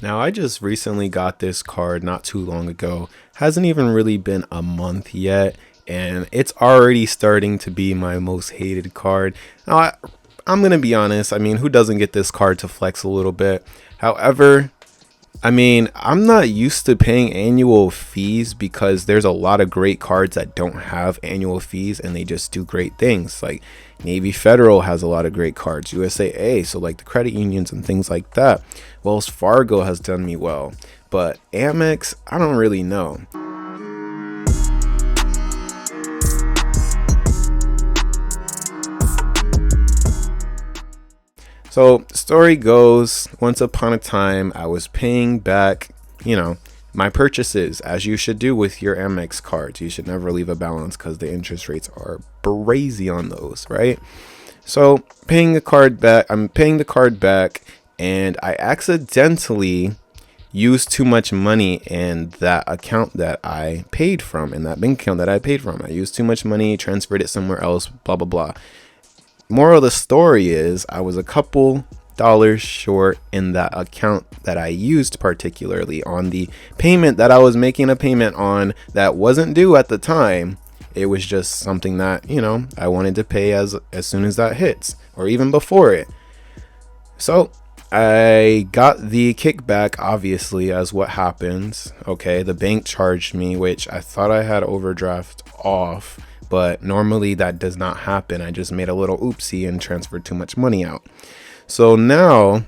Now, I just recently got this card not too long ago. Hasn't even really been a month yet, and it's already starting to be my most hated card. Now, I'm going to be honest. I mean, who doesn't get this card to flex a little bit? However, I'm not used to paying annual fees because there's a lot of great cards that don't have annual fees and they just do great things. Like Navy Federal has a lot of great cards, USAA, so like the credit unions and things like that. Wells Fargo has done me well, but Amex, I don't really know. So, story goes, once upon a time, I was paying back, my purchases, as you should do with your Amex cards. You should never leave a balance because the interest rates are crazy on those, right? So, I'm paying the card back, and I accidentally used too much money in that account that I paid from, in that bank account that I paid from. I used too much money, transferred it somewhere else, blah, blah, blah. Moral of the story is I was a couple dollars short in that account that I used, particularly on the payment that I was making a payment on that wasn't due at the time. It was just something that, I wanted to pay as soon as that hits, or even before it. So I got the kickback, obviously, as what happens. Okay, the bank charged me, which I thought I had overdraft off, but normally that does not happen. I just made a little oopsie and transferred too much money out. So now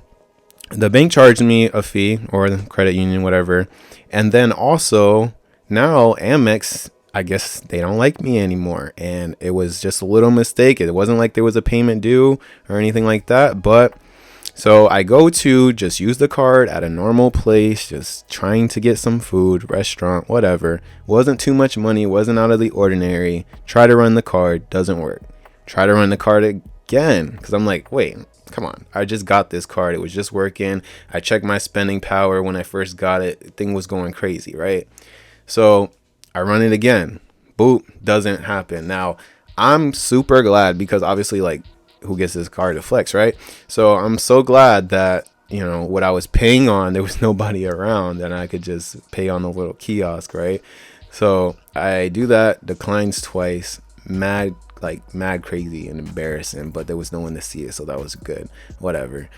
the bank charged me a fee, or the credit union, whatever. And then also now Amex, I guess they don't like me anymore. And it was just a little mistake. It wasn't like there was a payment due or anything like that. But so I go to just use the card at a normal place, just trying to get some food, restaurant, whatever. Wasn't too much money, wasn't out of the ordinary. Try to run the card, doesn't work. Try to run the card again, because I'm like, wait, come on. I just got this card. It was just working. I checked my spending power when I first got it. The thing was going crazy, right? So I run it again. Boop, doesn't happen. Now, I'm super glad because obviously, like, who gets this card to flex, right? So I'm so glad that what I was paying on, there was nobody around and I could just pay on the little kiosk, right? So I do that, declines twice, mad crazy and embarrassing, but there was no one to see it, so that was good. Whatever,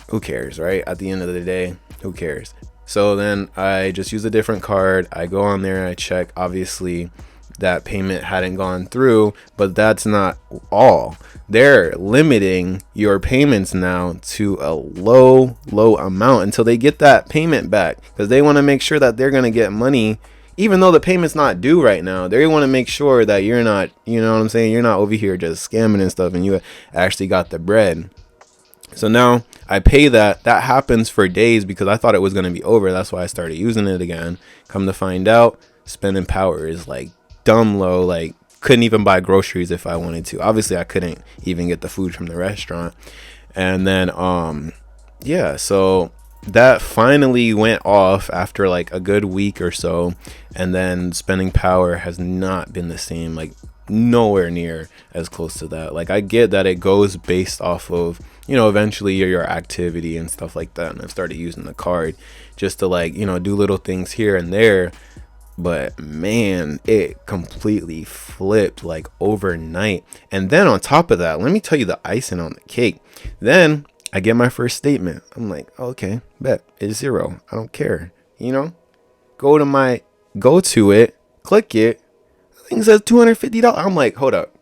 who cares, right? At the end of the day, who cares? So then I just use a different card. I go on there, I check, obviously that payment hadn't gone through, but that's not all. They're limiting your payments now to a low amount until they get that payment back, because they want to make sure that they're going to get money even though the payment's not due right now. They want to make sure that you're not, you know what I'm saying, you're not over here just scamming and stuff and you actually got the bread. So now I pay that. That happens for days because I thought it was going to be over. That's why I started using it again. Come to find out, spending power is like dumb low. Like, couldn't even buy groceries if I wanted to. Obviously I couldn't even get the food from the restaurant. And then yeah, so that finally went off after like a good week or so, and then spending power has not been the same, like nowhere near as close to that. Like, I get that it goes based off of, eventually your activity and stuff like that, and I've started using the card just to like, do little things here and there. But man, it completely flipped like overnight. And then on top of that, let me tell you the icing on the cake. Then I get my first statement. I'm like, okay, bet it's zero. I don't care. Go to it, click it. The thing says $250. I'm like, hold up,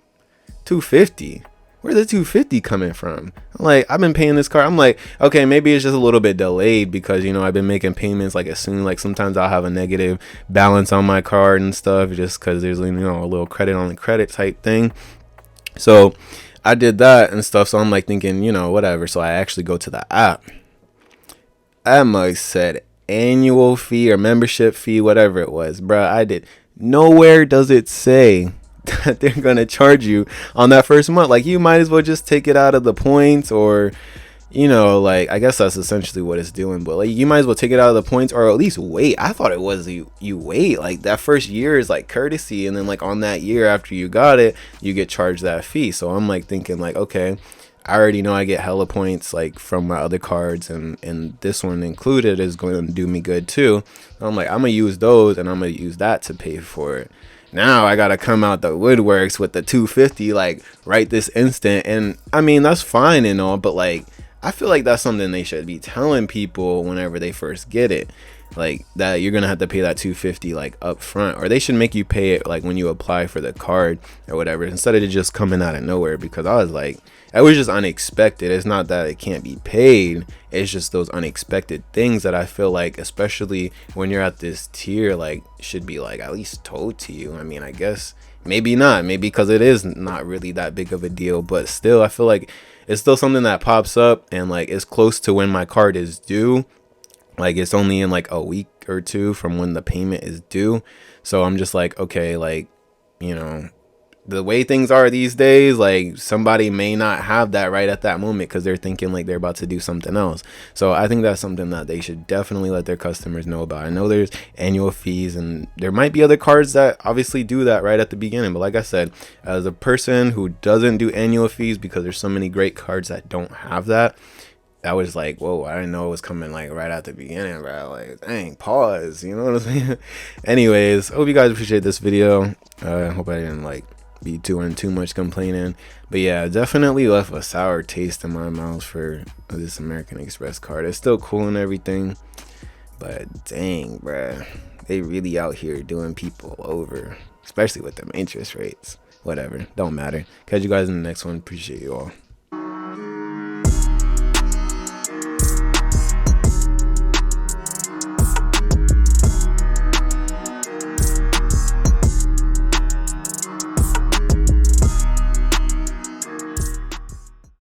250. Where's the 250 coming from? I'm like, I've been paying this card. I'm like, okay, maybe it's just a little bit delayed because, I've been making payments like as soon, like sometimes I'll have a negative balance on my card and stuff just because there's, a little credit on the credit type thing. So I did that and stuff. So I'm like thinking, whatever. So I actually go to the app. Amex said annual fee or membership fee, whatever it was, bruh. I did. Nowhere does it say that they're gonna charge you on that first month. Like, you might as well just take it out of the points, or like, I guess that's essentially what it's doing. But like, you might as well take it out of the points, or at least wait. I thought it was you wait, like that first year is like courtesy, and then like on that year after you got it, you get charged that fee. So I'm like thinking like, okay, I already know I get hella points like from my other cards, and this one included is going to do me good too. I'm like, I'm gonna use those and I'm gonna use that to pay for it. Now I gotta come out the woodworks with the 250 like right this instant. And I mean, that's fine and all, but like I feel like that's something they should be telling people whenever they first get it, like that you're gonna have to pay that 250 like up front, or they should make you pay it like when you apply for the card or whatever, instead of it just coming out of nowhere. Because I was like, it was just unexpected. It's not that it can't be paid, it's just those unexpected things that I feel like, especially when you're at this tier, like should be like at least told to you. I mean, I guess maybe not, maybe because it is not really that big of a deal, but still I feel like it's still something that pops up and like it's close to when my card is due. Like it's only in like a week or two from when the payment is due. So I'm just like, okay, like, you know, the way things are these days, like somebody may not have that right at that moment because they're thinking like they're about to do something else. So I think that's something that they should definitely let their customers know about. I know there's annual fees and there might be other cards that obviously do that right at the beginning, but like I said, as a person who doesn't do annual fees, because there's so many great cards that don't have that, I was like, whoa, I didn't know it was coming like right at the beginning, bro. Like, dang, pause, you know what I'm saying? Anyways, hope you guys appreciate this video. I hope I didn't like be doing too much complaining, but yeah, definitely left a sour taste in my mouth for this American Express card. It's still cool and everything, but dang, bruh, they really out here doing people over, especially with them interest rates. Whatever, don't matter. Catch you guys in the next one. Appreciate you all.